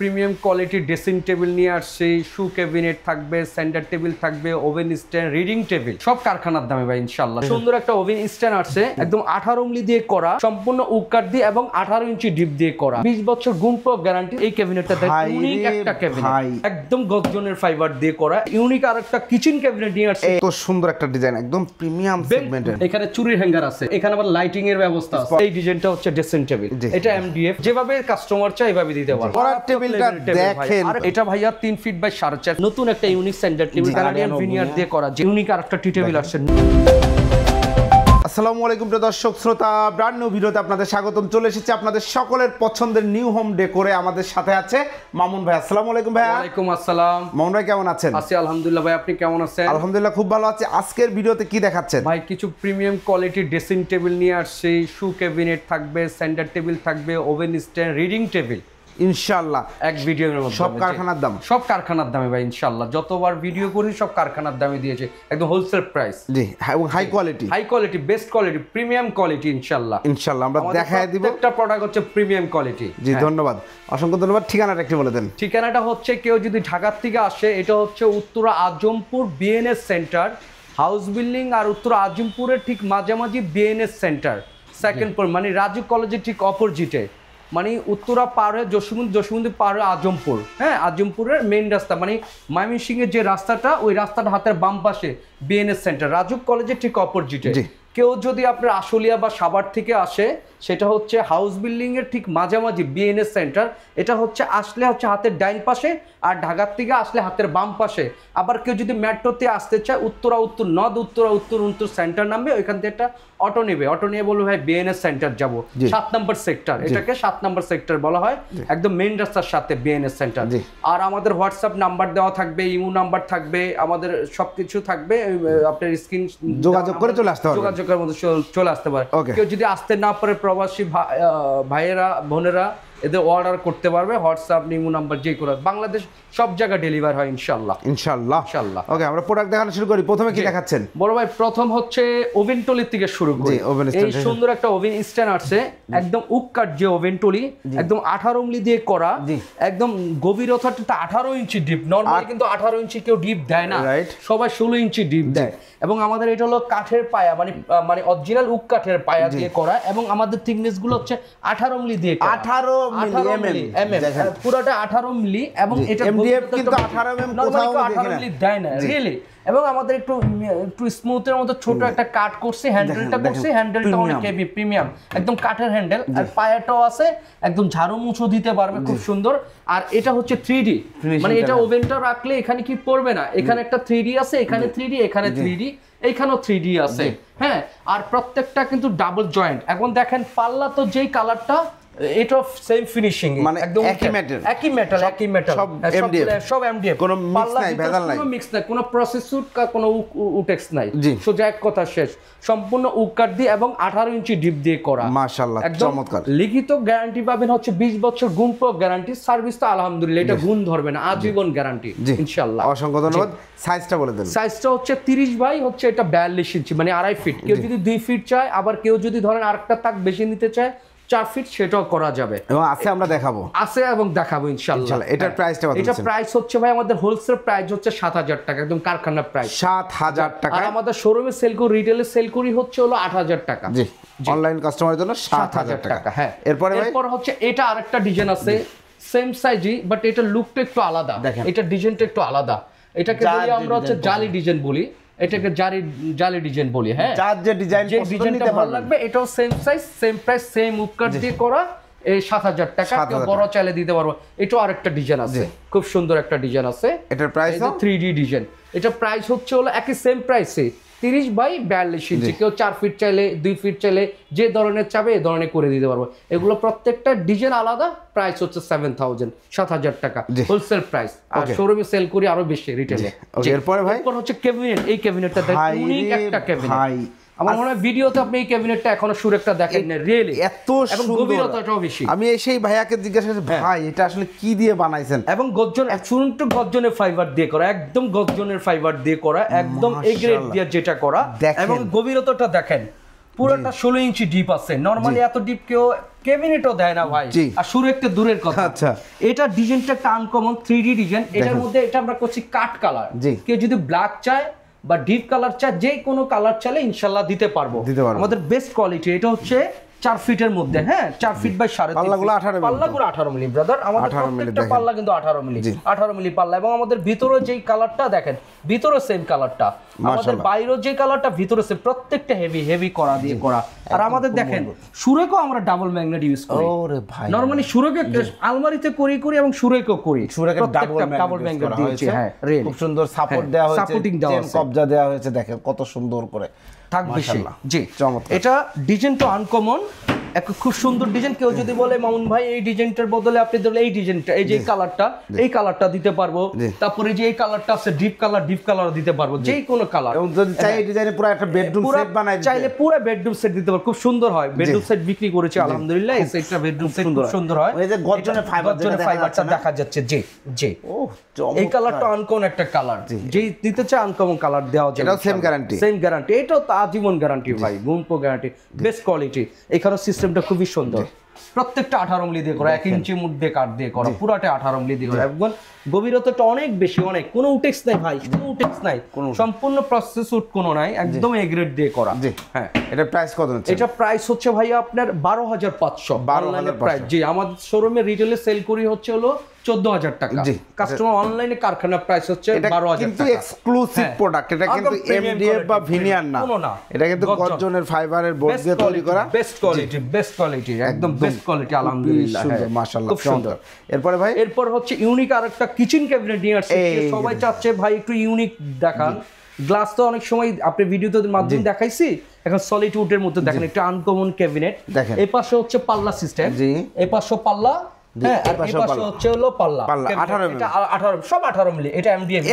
Premium quality dressing table নিয়ে আসছে, শু cabinet থাকবে, সেন্টার টেবিল থাকবে, ওভেন স্ট্যান্ড, রিডিং টেবিল, সব কারখানার দামে ভাই ইনশাআল্লাহ। সুন্দর একটা ওভেন স্ট্যান্ড আসছে, একদম 18 মিলি দিয়ে করা, সম্পূর্ণ উড কাট দিয়ে এবং 18 ইঞ্চি ডিপ দিয়ে করা, 20 বছর গুণপক গ্যারান্টি। এই ক্যাবিনেটটা ইউনিক একটা ক্যাবিনেট, একদম গর্জনের ফাইবার দিয়ে করা, ইউনিক আর একটা কিচেন ক্যাবিনেট নিয়ে আসছে। এত সুন্দর একটা ডিজাইন, একদম প্রিমিয়াম সেগমেন্টের। এখানে চুরির হ্যাঙ্গার আছে, এখানে আবার লাইটিং এর ব্যবস্থা আছে। এই ডিজাইনটা হচ্ছে ড্রেসিং টেবিল, এটা এমডিএফ, যেভাবে কাস্টমার চাই এভাবে দিতে পারবে। আর এটা ভাইয়া 3 ফিট বাই 4.5, নতুন একটা unique centre table, Canadian veneer দিয়ে করা, ইউনিক আর একটা টি টেবিল আসছে। আসসালামু আলাইকুম প্রিয় দর্শক শ্রোতা, ব্র্যান্ড নিউ ভিডিওতে আপনাদের স্বাগতম। চলে এসেছে আপনাদের সকলের পছন্দের নিউ হোম ডেকোরে। আমাদের সাথে আছে মামুন ভাই। আসসালামু আলাইকুম ভাই। ওয়ালাইকুম আসসালাম। মামুন ভাই কেমন আছেন? আছি আলহামদুলিল্লাহ ভাই, আপনি কেমন আছেন? আলহামদুলিল্লাহ খুব ভালো আছি। আজকের ভিডিওতে কি দেখাচ্ছেন ভাই? কিছু প্রিমিয়াম কোয়ালিটি ড্রেসিং টেবিল নিয়ে আসছে, শু ক্যাবিনেট থাকবে, সেন্টার টেবিল থাকবে, ওভেন স্ট্যান্ড, রিডিং টেবিল, ইনশাআল্লাহ এক ভিডিওর মধ্যে সব কারখানার দাম, সব কারখানার দামে ভাই ইনশাআল্লাহ। যতবার ভিডিও করি সব কারখানার দামে দিয়েছে, একদম হোলসেল প্রাইস। জি, এবং high quality, best quality, premium quality ইনশাআল্লাহ। আমরা দেখায় দিব। একটা প্রোডাক্ট হচ্ছে প্রিমিয়াম কোয়ালিটি। জি ধন্যবাদ, অসংখ্য ধন্যবাদ। ঠিকানাটা একটু বলে দেন। ঠিকানাটা হচ্ছে, কেউ যদি ঢাকার থেকে আসে, এটা হচ্ছে Uttara Azampur BNS center, house building আর উত্তরা আজমপুরের ঠিক মাঝামাঝি বিএনএস সেন্টার, সেকেন্ড ফ্লোর, মানে রাজু কলেজের ঠিক অপোজিটে, মানে উত্তরা পার হয়ে জসিমুন্দি পার হয়ে আজমপুর, হ্যাঁ, আজমপুরের মেইন রাস্তা, মানে ময়মনসিংহের যে রাস্তাটা, ওই রাস্তাটা হাতের বাম পাশে বিএনএস সেন্টার, রাজু কলেজের ঠিক অপোজিটে। কেউ যদি আপনার আশুলিয়া বা সাভার থেকে আসে, সেটা হচ্ছে হাউস বিল্ডিং এর ঠিক মাঝামাঝি বিএনএস সেন্টার। এটা হচ্ছে আসলে হচ্ছে হাতের ডাইন পাশে, আর ঢাকার থেকে আসলে হাতের বাম পাশে। আবার কেউ যদি মেট্রোতে আসতে চায়, উত্তরা উত্তর নদ, উত্তরা উত্তর সেন্টার নামবে, ওইখান থেকে একটা অটো নেবে, অটো নিয়ে বলবে ভাই বিএনএস সেন্টার যাবো, 7 নম্বর সেক্টর, এটাকে 7 নম্বর সেক্টর বলা হয়, একদম মেইন রাস্তার সাথে বিএনএস সেন্টার। আর আমাদের হোয়াটসঅ্যাপ নাম্বার দেওয়া থাকবে, ইমো নাম্বার থাকবে, আমাদের সবকিছু থাকবে, আপনার স্ক্রিন যোগাযোগ করে চলে আসতে হবে, যোগাযোগের মধ্যে চলে আসতে পারে। কেউ যদি আসতে না পারে, প্রবাসী ভাইয়েরা বোনেরা এদের অর্ডার করতে পারবে, হোয়াটসঅ্যাপ ইমো নাম্বার যে করে, বাংলাদেশ সব জায়গায় ডেলিভার হয় ইনশাআল্লাহ। ওকে, আমরা প্রোডাক্ট দেখানো শুরু করি। প্রথমে কি দেখাচ্ছেন বড় ভাই? প্রথম হচ্ছে ওভেন টলি থেকে শুরু করি। এই সুন্দর একটা ওভেন স্ট্যান্ড আসছে, একদম উড কাট যে ওভেন টলি, একদম 18 মিলি দিয়ে করা, একদম গভীরতাটা 18 ইঞ্চি ডিপ। নরমালি কিন্তু 18 ইঞ্চি কেউ ডিপ দেয় না, সবাই 16 ইঞ্চি ডিপ দেয়। এবং আমাদের এটা হলো কাঠের পায়া, মানে অরিজিনাল উড কাঠের পায়া দিয়ে করা, এবং আমাদের থিকনেস গুলো হচ্ছে 18 মিলি দিয়ে করা, 18 মিলি পুরোটা 18 মিলি। এবং এটা এমডিএফ কিন্তু 18 এমএম কোথাও 18 মিলি দেয় না রিয়েলি। এবং আমাদের একটু স্মুথের মতো ছোট একটা কাট করছে, হ্যান্ডেলটা করছে, হ্যান্ডেলটা অনেক হেভি প্রিমিয়াম, একদম কাঠের হ্যান্ডেল, আর পায়াটাও আছে, একদম ঝাড়ু মুছো দিতে পারবে, খুব সুন্দর। আর এটা হচ্ছে 3D, মানে এটা ওভেনটা রাখলে এখানে কি পড়বে না, এখানে একটা 3D আছে, এখানে 3D, এখানে 3D, এইখানেও 3D আছে, হ্যাঁ। আর প্রত্যেকটা কিন্তু ডাবল জয়েন্ট। এখন দেখেন পাল্লা তো যেই কালারটা, এটা সেম ফিনিশিং, মানে একদম একই মেটাল সব এমডিএফ, কোনো মিক্স নাই, ভেজাল নাই, কোনো মিক্স নাই, কোনো প্রসেস সুট কা কোনো উটেক্স নাই, সোজা এক কথা শেষ। সম্পূর্ণ উড কাট দিয়ে এবং 18 ইঞ্চি ডিপ দিয়ে করা, মাশাআল্লাহ চমৎকার। লিখিত গ্যারান্টি পাবেন হচ্ছে 20 বছর গুণপক গ্যারান্টি। সার্ভিস তো আলহামদুলিল্লাহ এটা গুণ ধরবে না, আজীবন গ্যারান্টি ইনশাআল্লাহ। অসংখ্য ধন্যবাদ। সাইজটা বলে দেন। সাইজটা হচ্ছে 30 বাই হচ্ছে এটা 42 ইঞ্চি, মানে 2.5 ফিট। কেউ যদি 2 ফিট চায়, আবার কেউ যদি ধরেন আরেকটা তাক বেশি নিতে চায় 4 ফিট, সেটাও করা যাবে। এবং আছে, আমরা দেখাবো, আছে এবং দেখাবো ইনশাআল্লাহ। এটার প্রাইসটা বলুন। এটা প্রাইস হচ্ছে ভাই, আমাদের হোলসেল প্রাইস হচ্ছে 7000 টাকা, একদম কারখানার প্রাইস 7000 টাকা। আর আমাদের শোরুমে সেল করি, রিটেলে সেল করি হচ্ছে হলো 8000 টাকা। জি, অনলাইন কাস্টমারের জন্য 7000 টাকা। হ্যাঁ, এরপর হচ্ছে এটা আরেকটা ডিজাইন আছে, সেম সাইজই, বাট এটা লুকটা একটু আলাদা, এটা ডিজাইনটা একটু আলাদা। এটাকে বলি আমরা হচ্ছে জালি ডিজাইন বলি, এটাকে জালি ডিজাইন বলি, হ্যাঁ। যার যে ডিজাইনটা ভালো লাগবে, এটাও same size, same price, same wood cut দিয়ে করা, এই 7000 টাকা। কেউ বড় চাইলে দিতে পারবো। এটাও আরেকটা ডিজাইন আছে, খুব সুন্দর একটা ডিজাইন আছে। এটার প্রাইস 3D ডিজাইন। এটা প্রাইস হচ্ছে হলো একই সেম প্রাইসে 30 বাই 42 ইঞ্চি। কেউ 4 ফিট চাইলে, 2 ফিট চাইলে, যে ধরনের চাবে এই ধরনের করে দিতে পারবো। এগুলো প্রত্যেকটা ডিজাইন আলাদা, প্রাইস হচ্ছে 7000 টাকা হোলসেল প্রাইস। আর শোরুমে সেল করি আরো বেশি রিটেলে। এরপর হচ্ছে ক্যাবিনেট। এই ক্যাবিনেটটা ইউনিক একটা ক্যাবিনেট। আমার মনে হয় ভিডিওতে আপনি এই ক্যাবিনেটটা এখনো সুরেকটা দেখেন না, রিয়েলি এত সুন্দর, গভীরতাটাও বেশি। আমি সেই ভাইয়াকে জিজ্ঞাসা করছি, ভাই এটা আসলে কি দিয়ে বানাইছেন? এবং গর্জনের ফাইবার দিয়ে করা, একদম গর্জনের ফাইবার দিয়ে করা, একদম এ গ্রেড দিয়ে যেটা করা। এবং গভীরতাটা দেখেন, পুরোটা 16 ইঞ্চি ডিপ আছে। নরমালি এত ডিপ কেউ ক্যাবিনেটও দেয় না ভাই, আর সুরেকটা দূরের কথা। আচ্ছা, এটা ডিজাইনটা একটা আনকমন 3D ডিজাইন। এটার মধ্যে এটা আমরা করছি কাট কালার। কেউ যদি ব্ল্যাক চায় বা ডিপ কালার চায়, যে কোনো কালার চাইলে ইনশাআল্লাহ দিতে পারবো। আমাদের বেস্ট কোয়ালিটি। এটা হচ্ছে 4 ফিটের মধ্যে, হ্যাঁ 4 ফিট বাই 3.5। পাল্লাগুলো 18 মিলি, পাল্লাগুলো 18 মিলি ব্রাদার। আমাদের প্রত্যেকটা পাল্লা কিন্তু 18 মিলি, 18 মিলি পাল্লা। এবং আমাদের ভিতরে যেই কালারটা দেখেন, ভিতরে সেম কালারটা, আমাদের বাইরের যে কালারটা ভিতরে সেম, প্রত্যেকটা হেভি হেভি করা দিয়ে করা। আর আমাদের দেখেন সুরেকও আমরা ডাবল ম্যাগনেট ইউজ করি। ওরে ভাই, নরমালি সুরেকে আলমারিতে করি এবং সুরেকও করি। সুরেকে ডাবল ম্যাগনেট দিয়েছি, হ্যাঁ খুব সুন্দর সাপোর্ট দেওয়া হয়েছে, সাপোর্টিং দেওয়া আছে, কবজা দেওয়া হয়েছে, দেখেন কত সুন্দর করে থাকবে সে। জি, এটা ডিজাইনটা আনকমন, একটা খুব সুন্দর ডিজাইন। কেউ যদি বলে মামুন ভাই এই ডিজাইনটার বদলে আপনি ধরলে এই ডিজাইনটা, এই যে এই কালারটা দিতে পারবো, তারপরে যে এই কালারটা আছে ডিপ কালার দিতে পারবো, যেই কোনো কালার। এবং যদি চাই এই ডিজাইনে পুরো একটা বেডরুম সেট বানাই দিতে, চাইলে পুরো বেডরুম সেট দিতে পারবো। খুব সুন্দর হয় বেডরুম সেট, বিক্রি করেছি আলহামদুলিল্লাহ। এই সেটটা বেডরুম সেট খুব সুন্দর হয়। এই যে গর্জনের ফাইবারটা দেখা যাচ্ছে। জি জি, এই কালারটা আনকমন একটা কালার, যেই দিতে চায় আনকমন কালার দেওয়া যায়। এটাও সেম গ্যারান্টি, এটাও তো আজীবন গ্যারান্টি ভাই, গুণপো গ্যারান্টি, বেস্ট কোয়ালিটি। এখানে সিস্টেমটা খুবই সুন্দর, প্রত্যেকটা 18 মিলি দিয়ে করা, 1 ইঞ্চি মধ্যে কাট দিয়ে করা, পুরাটা 18 মিলি দিয়ে করা। এবং গভীরতাটা অনেক বেশি, অনেক, কোনো উটেক্স নাই ভাই, কোনো উটেক্স নাই, সম্পূর্ণ প্রসেস উট কোনো নাই, একদম এ গ্রেড দিয়ে করা। হ্যাঁ, এটা প্রাইস কত হচ্ছে? এটা প্রাইস হচ্ছে ভাই আপনার 12,500 অনলাইনে প্রাইস। জি, আমাদের শোরুমে রিটেলে সেল করি হচ্ছে হলো 14,000 টাকা। কাস্টমার অনলাইনে কারখানা প্রাইস হচ্ছে 12,000 টাকা। কিন্তু এক্সক্লুসিভ প্রোডাক্ট, এটা কিন্তু এমডিএফ বা ভিনিয়ার না, এটা কিন্তু গর্জনের ফাইবারের বোর্ড দিয়ে তৈরি করা, বেস্ট কোয়ালিটি, একদম বেস্ট কোয়ালিটি আলহামদুলিল্লাহ, মাশাআল্লাহ, খুব সুন্দর। এরপরে ভাই, এরপর হচ্ছে ইউনিক আরেকটা কিচেন ক্যাবিনেট নিয়ে আসছে। সবাই চাচ্ছে ভাই একটু ইউনিক দেখান। গ্লাস তো অনেক সময় আপনি ভিডিওতে মাধ্যমে দেখাইছি, এখন সলিড উডের মধ্যে দেখেন একটা আনকমন ক্যাবিনেট। এই পাশে হচ্ছে পাল্লা সিস্টেম, এই পাশে পাল্লা, হ্যাঁ, আর এই পাশে হচ্ছে হলো পাল্লা 18 মিলি, 18 সব 18 মিলি। এটা এমডিএফ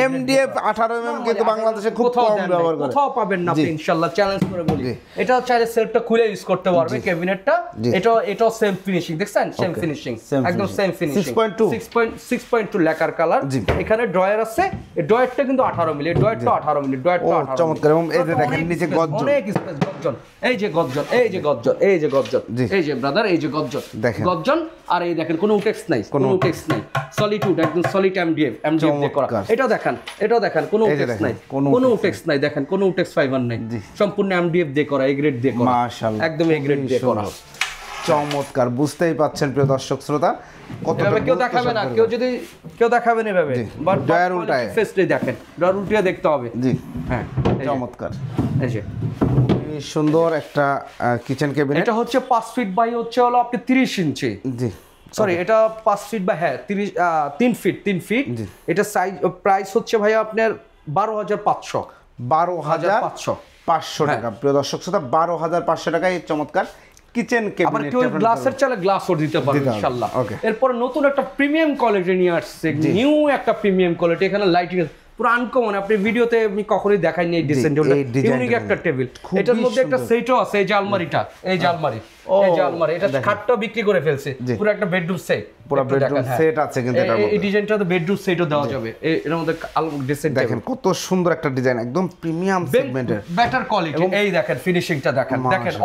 18 এমএম, কিন্তু বাংলাদেশে খুব কম ব্যবহার করে, কোথাও পাবেন না আপনি, ইনশাআল্লাহ চ্যালেঞ্জ করে বলি। এটা চাইলে সেলফটা খুলে ইউজ করতে পারবে ক্যাবিনেটটা। এটা সেম ফিনিশিং, দেখছেন সেম ফিনিশিং, একদম সেম ফিনিশিং, 6.2 লেকার কালার। এখানে ড্রয়ার আছে, এই ড্রয়ারটা কিন্তু 18 মিলি, ড্রয়ারটা 18 মিলি, ড্রয়ারটা 18 চমৎকার। এবং এই যে দেখেন নিচে গর্জন, অনেক স্পেস, গর্জন, এই যে গর্জন, এই যে গর্জন, এই যে গর্জন, এই যে ব্রাদার, এই যে গর্জন, গর্জন। আর এই দেখেন কোনো উটেক্স নাই, কোনো উটেক্স নাই, সলিড উড, একদম সলিড এমডিএফ দিয়ে করা। এটা দেখেন কোনো উটেক্স নাই, কোনো উটেক্স নাই, দেখেন কোনো উটেক্স ফাইবার নাই, সম্পূর্ণ এমডিএফ দিয়ে করা, এ গ্রেড দিয়ে করা, মাশাআল্লাহ, একদম এ গ্রেড দিয়ে করা। চমৎকার, বুঝতেই পাচ্ছেন প্রিয় দর্শক শ্রোতা, কতটা কেউ দেখাবে না, কেউ দেখাবেন এভাবে, বাট ডয়ার উল্টায় ফেসটাই দেখেন, ডয়ার উল্টিয়ে দেখতে হবে। জি, হ্যাঁ, চমৎকার। এই যে সুন্দর একটা কিচেন ক্যাবিনেট। এটা হচ্ছে 5 ফিট বাই হচ্ছে হলো আপনি 30 ইঞ্চি। জি, সরি, এটা 5 ফিট বা হ্যাঁ 3 ফিট। এটা সাইজ প্রাইস হচ্ছে ভাই আপনার 12,500 টাকা। প্রিয় দর্শক শ্রোতা, 12,500 টাকায় এই চমৎকার কিচেন ক্যাবিনেট। কেউ গ্লাসের চাইলে গ্লাসও দিতে পারবে ইনশাআল্লাহ। এরপর নতুন একটা প্রিমিয়াম কোয়ালিটি নিয়ে আসছে, নিউ একটা প্রিমিয়াম কোয়ালিটি। এখানে লাইটিং পুরো আনকমন, আপনি ভিডিওতে আপনি কখনোই দেখাইনি এই ডিজাইন, ইউনিক একটা টেবিল। এটার মধ্যে একটা সেটও আছে, এই যে আলমারিটা, এই যে আলমারি, এটা খাটটা বিক্রি করে ফেলছে, পুরো একটা বেডরুম সেট, পুরো বেডরুম সেট আছে। কিন্তু এটার মধ্যে এই ডিজাইনটা তো বেডরুম সেটও দেওয়া যাবে। এর মধ্যে ডিজাইন দেখেন কত সুন্দর একটা ডিজাইন, একদম প্রিমিয়াম সেগমেন্টের, বেটার কোয়ালিটি। এই দেখেন ফিনিশিংটা দেখেন।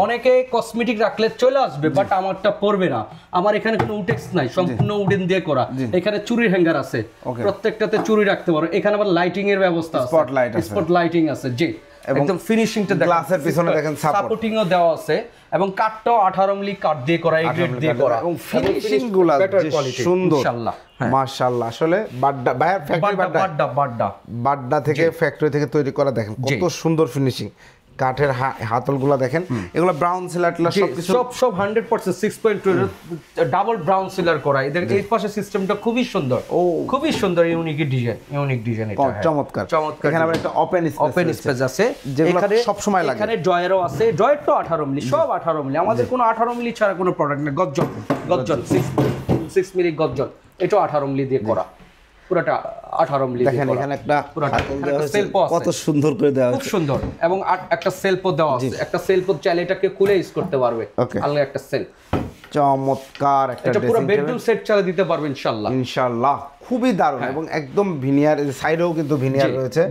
অনেকে কসমেটিক রাখলে চলে আসবে, বাট আমারটা পড়বে না। আমার এখানে কোনো উটেক্স নাই, সম্পূর্ণ উডেন দিয়ে করা। এখানে চুরির হ্যাঙ্গার আছে, প্রত্যেকটাতে চুরি রাখতে পারো। এখানে আবার লাইটিং এর ব্যবস্থা আছে, স্পট লাইটিং আছে। জি, একদম ফিনিশিংটা দেখেন, গ্লাসের পিছনে দেখেন সাপোর্টিংও দেওয়া আছে, এবং কাটটাও 18 মিলি কাট দিয়ে করা, এই গ্রেড দিয়ে করা, এবং ফিনিশিং গুলো সুন্দর মাশাআল্লাহ। আসলে বাড্ডা থেকে ফ্যাক্টরি থেকে তৈরি করা, দেখেন কত সুন্দর ফিনিশিং। কাঠের হাতলগুলো দেখেন, এগুলো ব্রাউন সিলার সব 100% 6.2 ডাবল ব্রাউন সিলার করা। এই পাশে সিস্টেমটা খুবই সুন্দর, খুবই সুন্দর, ইউনিক ডিজাইন। এটা চমৎকার। এখানে আবার একটা ওপেন স্পেস আছে, যেখানে সব সময় লাগে। এখানে ড্রয়ারও আছে, ড্রয়ারটা 18 মিলি, সব 18 মিলি। আমাদের কোনো 18 মিলি ছাড়া কোনো প্রোডাক্ট নেই। গর্জন 6 মিলি গর্জন, এটাও 18 মিলি দিয়ে করা, পুরোটা 18 মিলি। দেখেন এখানে একটা কত সুন্দর করে দেওয়া আছে, খুব সুন্দর। এবং একটা সেলফও দেওয়া আছে, একটা সেলফ চাইলে এটাকে খুলে ইউজ করতে পারবে, আলাদা একটা সেলফ। চমৎকার একটা, এটা পুরো বেডরুম সেট চাইলে দিতে পারবে ইনশাআল্লাহ। খুবই দারুণ। এবং একদম ভিনিয়ার, সাইডেও কিন্তু ভিনিয়ার রয়েছে।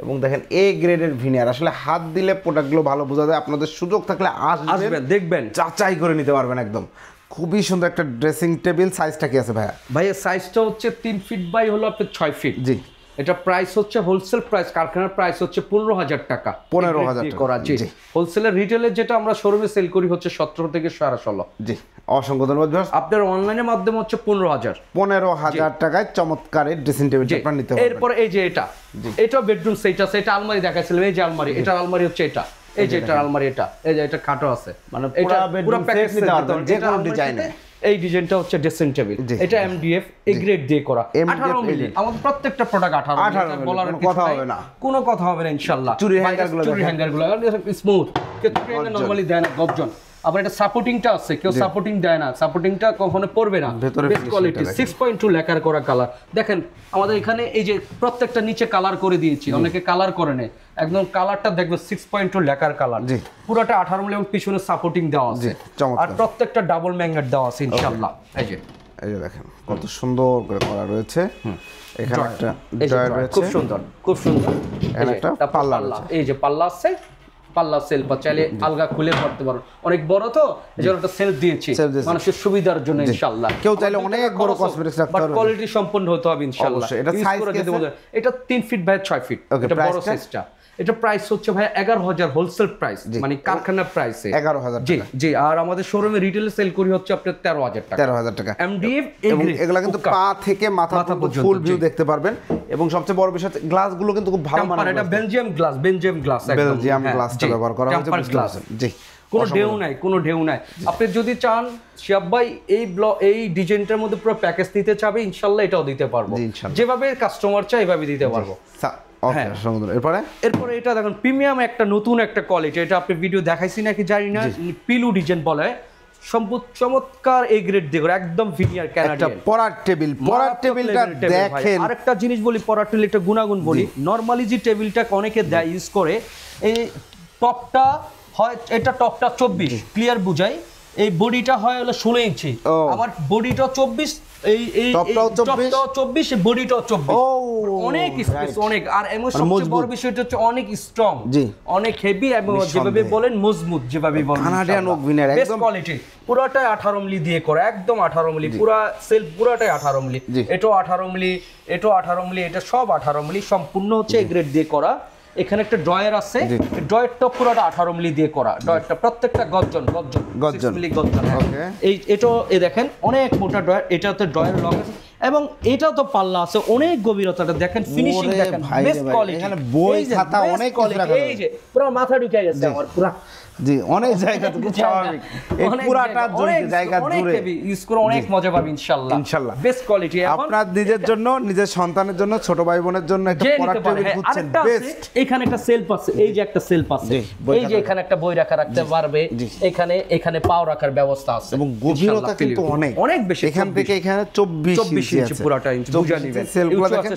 এবং দেখেন এ গ্রেডের ভিনিয়ার, আসলে হাত দিলে প্রোডাক্টগুলো ভালো বোঝা যায়। আপনাদের সুযোগ থাকলে আসবেন, দেখবেন, যাচাই করে নিতে পারবেন একদম। খুবই সুন্দর একটা ড্রেসিং টেবিল। সাইজটা কি আছে ভাইয়া? ভাইয়া সাইজটা হচ্ছে 3 ফিট বাই হলো আপনার 6 ফিট। জি। এটা প্রাইস হচ্ছে হোলসেল প্রাইস, কারখানার প্রাইস হচ্ছে 15,000 টাকা। 15,000 টাকা। জি। হোলসেলের রিটেলের যেটা আমরা শোরুমে সেল করি হচ্ছে 17 থেকে 16.5। জি, অসংখ্য ধন্যবাদ। আপনার অনলাইনের মাধ্যমে হচ্ছে 15,000 টাকায় চমৎকার এই ড্রেসিং টেবিল আপনারা নিতে পারবেন। এরপর এই যে এটা বেডরুম সেট আছে, এটা আলমারি দেখাইছিলাম, এই যে আলমারি, এটার আলমারি হচ্ছে এটা, এই যে এটার আলমারি, এই যে এটা খাটো আছে, মানে পুরো বেডরুম সেট নিতে পারবেন যে কোনো ডিজাইনে। এই ডিজাইনটা হচ্ছে ড্রেসিং টেবিল, এটা এমডিএফ এ গ্রেড দিয়ে করা, 18 মিলি। আমাদের প্রত্যেকটা প্রোডাক্ট 18 বলার কথা হবে না, কোনো কথা হবে না ইনশাআল্লাহ। চুরি হ্যাঙ্গারগুলো স্মুথ, চুরি হ্যাঙ্গার নরমালি দেয় না গবজন। আবার এটা সাপোর্টিংটা আছে, কেউ সাপোর্টিং দেয় না, সাপোর্টিংটা কখনো পড়বে না। বেস্ট কোয়ালিটি 6.2 লেকার করা কালার। দেখেন আমাদের এখানে এই যে প্রত্যেকটা নিচে কালার করে দিয়েছি, অনেকে কালার করে নেয়, একদম কালারটা দেখবে 6.2 লেকার কালার, পুরোটা 18 মিলি এবং পিছনে সাপোর্টিং দেওয়া আছে, আর প্রত্যেকটা ডাবল ম্যাগনেট দেওয়া আছে ইনশাআল্লাহ। এই যে দেখেন কত সুন্দর করে করা রয়েছে। এখানে একটা ড্রয়ার রয়েছে, খুব সুন্দর, খুব সুন্দর। এখানে একটা পাল্লা, এই যে পাল্লা আছে, পাল্লা সেলফ চাইলে আলগা খুলে পড়তে পারো, অনেক বড় তো এজন্য একটা সেলফ দিয়েছি মানুষের সুবিধার জন্য ইনশাআল্লাহ। কেউ চাইলে অনেক বড় কসমেটিক্স রাখতে পারবে, বাট কোয়ালিটি সম্পন্ন হতে হবে ইনশাআল্লাহ। এটা সাইজ এটা 3 ফিট বাই 6 ফিট, এটা বড় সাইজটা। এটা প্রাইস হচ্ছে ভাই 11,000 হোলসেল প্রাইস, মানে কারখানার প্রাইসে 11,000 জি জি। আর আমাদের শোরুমে রিটেলে সেল করি হচ্ছে আপনার 13,000 টাকা। 13,000 টাকা এমডিএফ। এবং এগুলা কিন্তু পা থেকে মাথা পর্যন্ত ফুল ভিউ দেখতে পারবেন। এবং সবচেয়ে বড় বিষয় গ্লাসগুলো কিন্তু খুব ভালো মানের, এটা Belgium glass, Belgium glass, Belgium গ্লাসটা ব্যবহার করা হয়েছে, বুঝতে পারছেন? জি, কোনো ঢেউ নাই, কোনো ঢেউ নাই। আপনি যদি চান শিয়াব ভাই এই ডিজাইনটার মধ্যে পুরো প্যাকেজ দিতে চাবে ইনশাআল্লাহ এটাও দিতে পারবো, যেভাবে কাস্টমার চায় এভাবে দিতে পারবো। হ্যাঁ, সুন্দর। এরপরে এটা দেখুন প্রিমিয়াম একটা নতুন একটা কোয়ালিটি, এটা আপনি ভিডিও দেখাইছি নাকি জানি না, পিলু ডিজাইন বলে, চমৎকার এই গ্রেড দিয়ে একদম ভিনিয়ার কানাডিয়ান পরার টেবিলটা দেখেন। আরেকটা জিনিস বলি, পরার টেবিল একটা গুণাগুণ বলি, নরমালি যে টেবিলটা অনেকে দেয় ইউজ করে, এই টপটা হয়, এটা টপটা 24 ক্লিয়ার বুঝাই, এই বডিটা হয় হলো 16 ইঞ্চি, আমার বডিটা 24, এই টপটাও 24, বডিটাও 24, অনেক স্পেস, অনেক। আর এমন সবচেয়ে বড় বিষয়টা হচ্ছে অনেক স্ট্রং, অনেক হেভি, এবং যেভাবে বলেন মজবুত, যেভাবে বলেন কানাডিয়ান ওক ভিনিয়ার একদম কোয়ালিটি, পুরোটাই 18 মিলি দিয়ে করা, একদম 18 মিলি, পুরো সেলফ পুরোটাই 18 মিলি, এটাও 18 মিলি, এটাও 18 মিলি, এটা সব 18 মিলি সম্পূর্ণ হচ্ছে এই গ্রেড দিয়ে করা। এখানে একটা ড্রয়ার আছে, ড্রয়ারটা পুরোটা 18 মিলি দিয়ে করা, ড্রয়ারটা প্রত্যেকটা গর্জন 6 মিলি গর্জন। এটাও দেখেন অনেক মোটা ড্রয়ার, এটাতে ড্রয়ার লক আছে, এবং এটাও তো পাল্লা আছে, অনেক গভীরতাটা দেখেন, ফিনিশিং দেখেন, বেস্ট কোয়ালিটি। এখানে বই খাতা অনেক কোয়ালিটি, এই যে পুরো মাথা ঢুকে গেছে আমার পুরো। জি, অনেক জায়গা তো স্বাভাবিক, এই পুরাটা জায়গা জুড়ে ইউজ করে অনেক মজা পাবেন ইনশাআল্লাহ। বেস্ট কোয়ালিটি আপনার নিজের জন্য, নিজের সন্তানের জন্য, ছোট ভাই বোনের জন্য একটা পরার টেবিল খুঁজছেন, বেস্ট। এখানে একটা সেলফ আছে, এই যে একটা সেলফ আছে, এই যে এখানে একটা বই রাখতে পারবে, এখানে পাও রাখার ব্যবস্থা আছে, এবং গভীরতা কিন্তু অনেক বেশি। এখান থেকে এখানে 24 ইঞ্চি পুরাটা ইঞ্চি বুঝা নেবেন। সেলফগুলো দেখেন,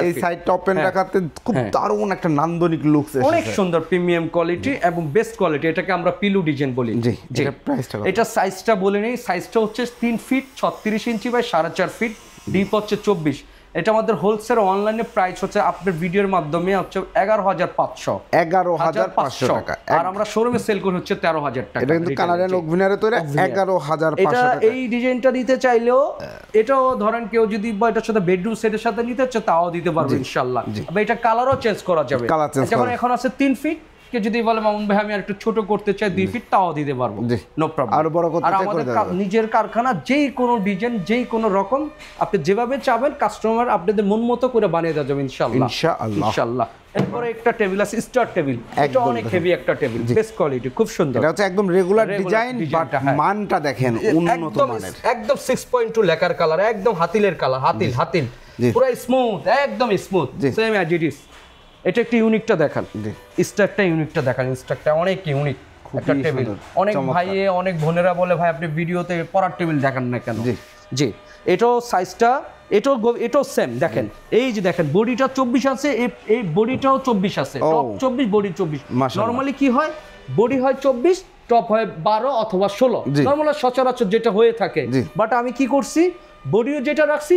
এই সাইড টপ এন্ড রাখাতে খুব দারুণ একটা নান্দনিক লুকস এসেছে, অনেক সুন্দর প্রিমিয়াম কোয়ালিটি এবং বেস্ট কোয়ালিটি। এটাকে আমরা পিলু ডিজাইন বলি। জি, এটা প্রাইসটা এটা সাইজটা বলে নেই, সাইজটা হচ্ছে 3 feet 36 inch by 4.5 feet, deep হচ্ছে 24। এটা আমাদের হোলসেল অনলাইনে প্রাইস হচ্ছে আপনার ভিডিওর মাধ্যমে হচ্ছে 11,500 টাকা, আর আমরা শোরুমে সেল করি হচ্ছে 13,000 টাকা। এটা কিন্তু কানাডিয়ান ওক ভিনিয়ারে তৈরি 11,500 টাকা। এই ডিজাইনটা নিতে চাইলেও এটাও ধরেন কেউ যদি এটার সাথে বেডরুম সেটের সাথে নিতে চায় তাও দিতে পারবে ইনশাআল্লাহ। এটা কালারও চেঞ্জ করা যাবে, যেমন এখন আছে 3 ফিট, কে যদি বলে মামুন ভাই আমি একটু ছোট করতে চাই 2 ফিট, তাও দিতে পারবো, নো প্রবলেম। আর বড় করতে চাই, আমাদের নিজের কারখানা, যেই কোনো ডিজাইন, যেই কোনো রকম আপনি যেভাবে চাবেন কাস্টমার আপনাদের মন মতো করে বানিয়ে দেওয়া যাবে ইনশাআল্লাহ, ইনশাআল্লাহ। এরপরে একটা টেবিল আছে, স্টার টেবিল, এটা অনেক হেভি একটা টেবিল, বেস্ট কোয়ালিটি, খুব সুন্দর। এটা হচ্ছে একদম রেগুলার ডিজাইন, বাট মানটা দেখেন উন্নত মানের, একদম 6.2 লেকার কালার, একদম হাতিলের কালার, হাতিল পুরো স্মুথ, একদম smooth, same as it is. এটা একটা ইউনিকটা দেখান, স্টারটা ইউনিকটা দেখান, স্টারটা অনেক ইউনিক একটা টেবিল। অনেক ভাইয়ে, অনেক বোনেরা বলে ভাই আপনি ভিডিওতে পরার টেবিল দেখান না কেন? জি, এটাও সাইজটা, এটাও সেম দেখেন, এই যে দেখেন বডিটা 24 আছে, এই বডিটাও 24 আছে, টপ 24 বডি 24। নরমালি কি হয়, বডি হয় 24, টপ হয় 12 অথবা 16, নরমালি সচরাচর যেটা হয়ে থাকে। বাট আমি কি করছি, বডিও যেটা রাখছি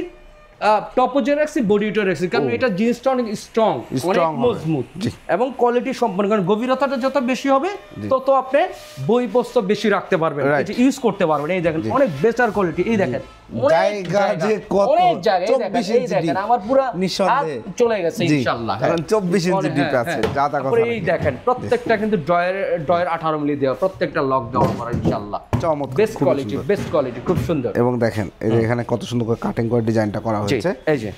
টপোজে রাখছি, বডিটা রাখছি, কারণ এটা জিনিসটা অনেক স্ট্রং, অনেক মজবুত এবং কোয়ালিটি সম্পন্ন। কারণ গভীরতাটা যত বেশি হবে তত আপনি বই পুস্তক বেশি রাখতে পারবেন, এটা ইউজ করতে পারবেন। এই দেখেন অনেক বেটার কোয়ালিটি, এই দেখেন জায়গা যে কত, অনেক জায়গা, এই দেখেন আমার পুরো হাত চলে গেছে ইনশাআল্লাহ। কারণ 24 ইঞ্চি ডিপ আছে, যা তা কথা। এই দেখেন প্রত্যেকটা কিন্তু ড্রয়ার 18 মিলি দেওয়া, প্রত্যেকটা লক দেওয়া করা ইনশাআল্লাহ। চমৎকার, বেস্ট কোয়ালিটি, খুব সুন্দর। এবং দেখেন এই যে এখানে কত সুন্দর করে কাটিং করে ডিজাইনটা করা হয়েছে। এই যে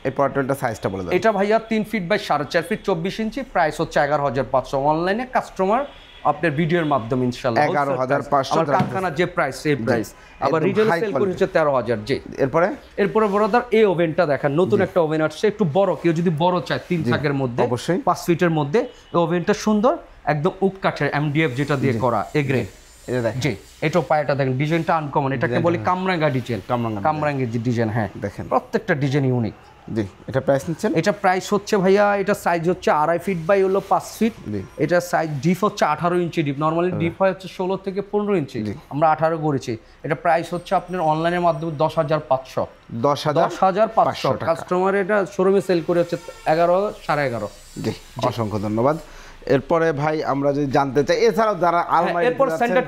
এই প্রোডাক্টটা সাইজটা বলে দেন। এটা ভাইয়া 3 feet by 4.5 feet 24 inch, price হচ্ছে 11,500। অনলাইনে কাস্টমার আপনার ভিডিওর মাধ্যমে ইনশাআল্লাহ 11,500 আমার কারখানার যে প্রাইস সেই প্রাইস। আবার রিটেল সেল করে হচ্ছে 13,000। জি, এরপরে ব্রাদার এই ওভেনটা দেখেন, নতুন একটা ওভেন আসছে, একটু বড়, কেউ যদি বড় চায় 3 থাকের মধ্যে, অবশ্যই 5 ফিটের মধ্যে। এই ওভেনটা সুন্দর, একদম উক কাঠের MDF যেটা দিয়ে করা, এগ্রে। জি, এটাও পায়টা দেখেন, ডিজাইনটা আনকমন, এটাকে বলি কামরাঙ্গা ডিজাইন, কামরাঙ্গের যে ডিজাইন। হ্যাঁ দেখেন প্রত্যেকটা ডিজাইন ইউনিক। জি, এটা প্রাইস নিচ্ছেন? এটা প্রাইস হচ্ছে ভাইয়া, এটা সাইজ হচ্ছে 2.5 ফিট বাই হলো 5 ফিট। এটা সাইজ ডিপ হচ্ছে 18 ইঞ্চি ডিপ, নরমালি ডিপ হয় হচ্ছে 16 থেকে 15 ইঞ্চি, আমরা 18 করেছি। এটা প্রাইস হচ্ছে আপনার অনলাইনের মাধ্যমে 10,500। 10,500 কাস্টমার এটা শোরুমে সেল করে হচ্ছে 11, 11.5। জি, অসংখ্য ধন্যবাদ। এরপরে ভাই আমরা যদি জানতে চাই, এছাড়াও যারা আলমারি, এরপর সেন্টার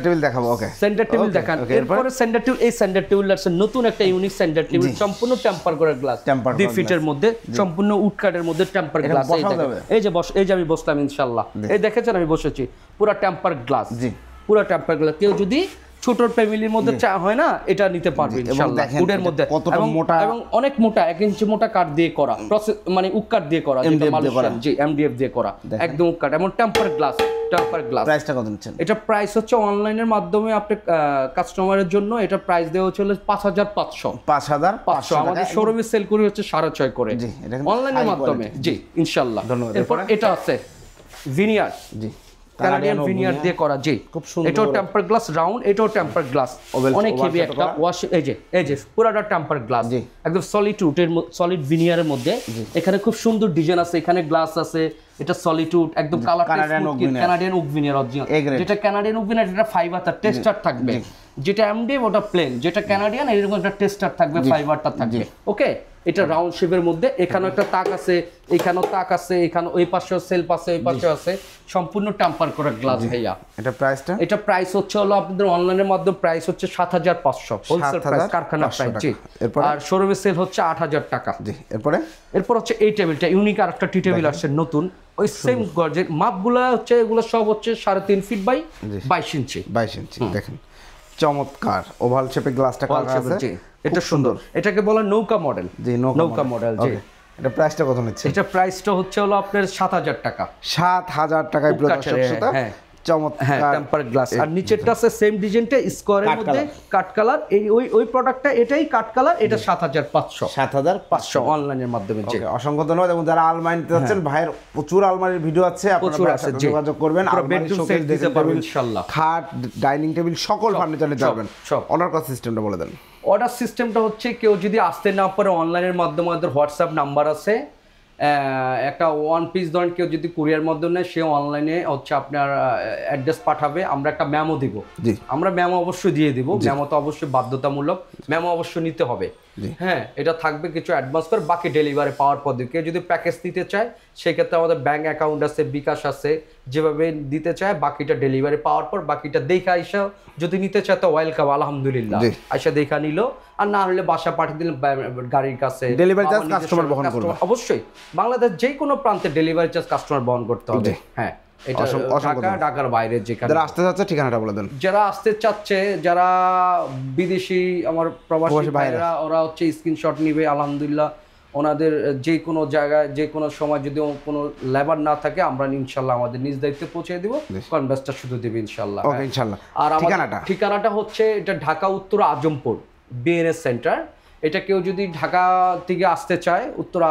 টেবিল দেখাবো। ওকে, সেন্টার টেবিল দেখান। এরপর সেন্টার টেবিল, এই সেন্টার টেবিল আছে নতুন একটা ইউনিক সেন্টার টেবিল, সম্পূর্ণ টেম্পার করে গ্লাস, 2 ফিটের মধ্যে, সম্পূর্ণ উড কাঠের মধ্যে টেম্পার গ্লাস। এই যে আমি বসলাম ইনশাআল্লাহ, এই দেখেছেন আমি বসেছি, পুরো টেম্পার গ্লাস। জি, পুরো টেম্পার গ্লাস। কেউ যদি ছোট ফ্যামিলির মধ্যে চা হয় না, এটা নিতে পারবে ইনশাআল্লাহ। উডের মধ্যে কতটা মোটা এবং অনেক মোটা, 1 ইঞ্চি মোটা কাঠ দিয়ে করা, মানে উড কাঠ দিয়ে করা, যেটা মালয়েশিয়ান। জি, MDF দিয়ে করা, একদম উড কাঠ, এমন টেম্পার গ্লাস। প্রাইসটা কত নিচ্ছেন? এটা প্রাইস হচ্ছে অনলাইনের মাধ্যমে আপনি কাস্টমারের জন্য এটা প্রাইস দেওয়া হচ্ছে 5,500। 5,500 আমাদের শোরুমে সেল করি হচ্ছে 6.5 করে অনলাইনের মাধ্যমে। জি, ইনশাআল্লাহ। এরপর এটা আছে ভিনিয়ার। জি, কানাডিয়ান ভিনিয়ার দিয়ে করা। জি, খুব সুন্দর। এটাও টেম্পার গ্লাস রাউন্ড, এটাও টেম্পার গ্লাস, অনেক হেভি একটা ওয়াশ। এই যে পুরোটা টেম্পার গ্লাস, একদম সলিড ভিনিয়ারের মধ্যে। এখানে খুব সুন্দর ডিজাইন আছে, এখানে গ্লাস আছে। এটা সলিটিউড, একদম colour Canadian oak veneer original. যেটা কানাডিয়ান ওক ভিনিয়ার, এটা ফাইবারটা টেস্টার থাকবে, যেটা MDF ওটা প্লেন, যেটা কানাডিয়ান এরকম একটা টেস্টার থাকবে, ফাইবারটা থাকবে। ওকে, এটা রাউন্ড শেপের মধ্যে, এখানেও একটা তাক আছে, এখানেও তাক আছে, এখানে ওই পাশেও সেলফ আছে, ওই পাশেও আছে, সম্পূর্ণ টেম্পার করা গ্লাস ভাইয়া। এটা প্রাইস হচ্ছে হলো আপনাদের অনলাইনের মাধ্যমে প্রাইস হচ্ছে 7,500 হোলসেল প্রাইস, কারখানা প্রাইস। জি, আর শোরুমে সেল হচ্ছে 8,000 টাকা। জি, এরপর হচ্ছে এই টেবিলটা ইউনিক, আর একটা টি টেবিল আসছে নতুন, ওই সেম গর্জের মাপগুলো হচ্ছে, এগুলো সব হচ্ছে 3.5 ফিট বাই 22 ইঞ্চি। দেখেন চমৎকার ওভাল শেপে গ্লাসটা করা আছে, এটা সুন্দর। এটাকে বলে নৌকা মডেল। জি, নৌকা মডেল। জি, এটা প্রাইসটা কত নিচ্ছে? এটা প্রাইসটা হচ্ছে হলো আপনার 7,000 টাকা। 7,000 টাকায় প্রদর্শকতা। হ্যাঁ, চমৎকার টেম্পার গ্লাস। আর নিচেরটা আছে সেম ডিজাইনটা, স্কোয়ারের মধ্যে কাট কালার। এই ওই প্রোডাক্টটা এটাই কাট কালার, এটা 7,500 অনলাইনের মাধ্যমে। জি, অসংখ্য ধন্যবাদ। এবং যারা আলমারি নিতে যাচ্ছেন, ভাইয়ের প্রচুর আলমারির ভিডিও আছে, আপনারা যোগাযোগ করবেন। আলমারি শোকেস দিতে পারবেন, ইনশাআল্লাহ। খাট, ডাইনিং টেবিল, সকল ফার্নিচার নিতে পারবেন। অর্ডার করার সিস্টেমটা বলে দেন। অর্ডার সিস্টেমটা হচ্ছে, কেউ যদি আসতে না পারে, অনলাইনের মাধ্যমে আমাদের হোয়াটসঅ্যাপ নাম্বার আছে। একটা 1 পিস ধরেন কেউ যদি কুরিয়ার মাধ্যমে নেয়, সে অনলাইনে হচ্ছে আপনার অ্যাড্রেস পাঠাবে, আমরা একটা মেমো দিব। আমরা মেমো অবশ্যই দিয়ে দিব, মেমো তো অবশ্যই বাধ্যতামূলক, মেমো অবশ্যই নিতে হবে। হ্যাঁ, এটা থাকবে কিছু অ্যাডভান্স করে, বাকি ডেলিভারি পাওয়ার পর কেউ যদি প্যাকেজ দিতে চায়, সেক্ষেত্রে আমাদের ব্যাংক অ্যাকাউন্ট আছে, বিকাশ আছে, যেভাবে দিতে চায়, বাকিটা ডেলিভারি পাওয়ার পর, বাকিটা দেখা আইসা যদি নিতে চায় তো ওয়েলকাম, আলহামদুলিল্লাহ। আইসা দেখা নিল, আর না হলে বাসা পাঠিয়ে দিলেন গাড়ির কাছে। ডেলিভারি চার্জ কাস্টমার বহন করবে অবশ্যই, বাংলাদেশ যে কোনো প্রান্তে ডেলিভারি চার্জ কাস্টমার বহন করতে হবে। হ্যাঁ, এটা ঢাকার বাইরে যেখানে যারা আসতে চাচ্ছে ঠিকানাটা বলে দেন। যারা আসতে চাচ্ছে, যারা বিদেশি আমার প্রবাসী ভাইরা, ওরা হচ্ছে স্ক্রিনশট নিবে, আলহামদুলিল্লাহ ওনাদের যে কোনো জায়গায় যে কোনো সময় যদি কোনো লেবার না থাকে, আমরা ইনশাল্লাহ আমাদের নিজ দায়িত্বে পৌঁছে দিব, কনভার্সটা শুধু দেবে ইনশাল্লাহ। আর ঠিকানাটা হচ্ছে এটা ঢাকা উত্তর আজমপুর BNS সেন্টার। এটা কেউ যদি ঢাকা থেকে আসতে চায়, উত্তর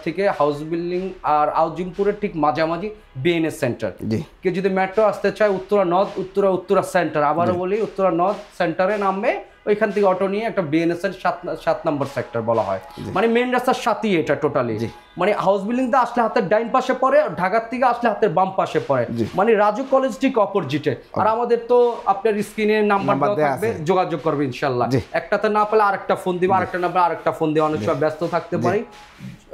থেকে হাউস বিল্ডিং আর আউজিমপুরের ঠিক মাঝামাঝি BNS সেন্টার। কেউ যদি মেট্রো আসতে চায়, উত্তরা নর্থ, উত্তরা সেন্টার। আবারও বলি, উত্তরা নর্থ সেন্টারে নামবে, ওইখান থেকে অটো নিয়ে একটা বিএনএস এর 7 নম্বর সেক্টর বলা হয়, মানে মেইন রাস্তার সাথেই এটা টোটালি, মানে হাউস বিল্ডিং তে আসলে হাতের ডাইন পাশে পড়ে, ঢাকার থেকে আসলে হাতের বাম পাশে পড়ে, মানে রাজু কলেজ ঠিক অপোজিটে। আর আমাদের তো আপনার স্ক্রিনে নাম্বার দেওয়া থাকবে, যোগাযোগ করবে ইনশাআল্লাহ। একটাতে না পেলে আরেকটা ফোন দিব, আরেকটা না পেলে আরেকটা ফোন দিব, অনেক সময় ব্যস্ত থাকতে পারি,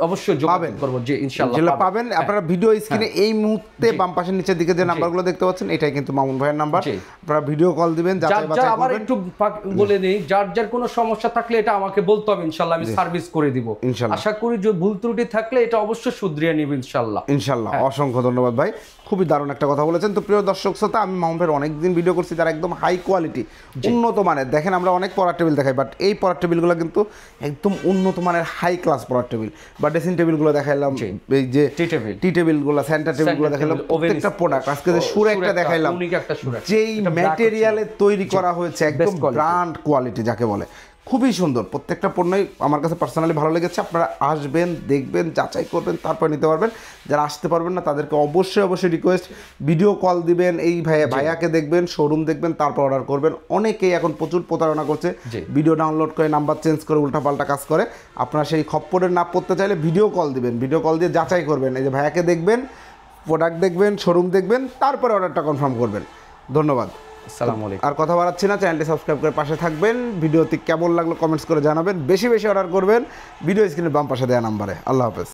অবশ্যই যোগাযোগ করব। জি ইনশাআল্লাহ পাবেন। আপনারা ভিডিও স্ক্রিনে এই মুহূর্তে বাম পাশের নিচের দিকে যে নাম্বারগুলো দেখতে পাচ্ছেন, এটাই কিন্তু মামুন ভাইয়ের নাম্বার। আপনারা ভিডিও কল দিবেন, যাচাই বাছাই করবেন। আবার একটু বলে নেই, যার কোনো সমস্যা থাকলে এটা আমাকে বলতে হবে, ইনশাআল্লাহ আমি সার্ভিস করে দিব ইনশাআল্লাহ। আশা করি যে ভুল ত্রুটি থাকলে এটা অবশ্যই শুধরিয়ে নিব ইনশাআল্লাহ। অসংখ্য ধন্যবাদ ভাই, খুবই দারুণ একটা কথা বলেছেন। তো প্রিয় দর্শক শ্রোতা, আমি মামুন ভাইয়ের অনেকদিন ভিডিও করছি, তারা একদম হাই কোয়ালিটি উন্নত মানের, দেখেন আমরা অনেক পড়ার টেবিল দেখাই, বাট এই পড়ার টেবিলগুলো কিন্তু একদম উন্নত মানের হাই ক্লাস পড়ার টেবিল। বা ড্রেসিং টেবিলগুলো দেখাইলাম, এই যে টি টেবিলগুলো, সেন্টার টেবিলগুলো দেখাইলাম, প্রত্যেকটা প্রোডাক্ট। আজকে যে সুর একটা দেখাইলাম, যেই ম্যাটেরিয়ালে তৈরি করা হয়েছে একদম ব্র্যান্ড কোয়ালিটি যাকে বলে, খুবই সুন্দর। প্রত্যেকটা পণ্যই আমার কাছে পার্সোনালি ভালো লেগেছে। আপনারা আসবেন, দেখবেন, যাচাই করবেন, তারপর নিতে পারবেন। যারা আসতে পারবেন না তাদেরকে অবশ্যই রিকোয়েস্ট, ভিডিও কল দিবেন, এই ভাইয়াকে দেখবেন, শোরুম দেখবেন, তারপর অর্ডার করবেন। অনেকেই এখন প্রচুর প্রতারণা করছে, ভিডিও ডাউনলোড করে নাম্বার চেঞ্জ করে উল্টাপাল্টা কাজ করে। আপনারা সেই খপ্পরের না পড়তে চাইলে ভিডিও কল দিবেন, ভিডিও কল দিয়ে যাচাই করবেন, এই যে ভাইয়াকে দেখবেন, প্রোডাক্ট দেখবেন, শোরুম দেখবেন, তারপরে অর্ডারটা কনফার্ম করবেন। ধন্যবাদ। আর কথা বাড়াচ্ছি না, চ্যানেলটি সাবস্ক্রাইব করে পাশে থাকবেন। ভিডিওটি কেমন লাগলো কমেন্টস করে জানাবেন, বেশি অর্ডার করবেন ভিডিও স্ক্রিনের বাম পাশে দেওয়া নাম্বারে। আল্লাহ হাফেজ।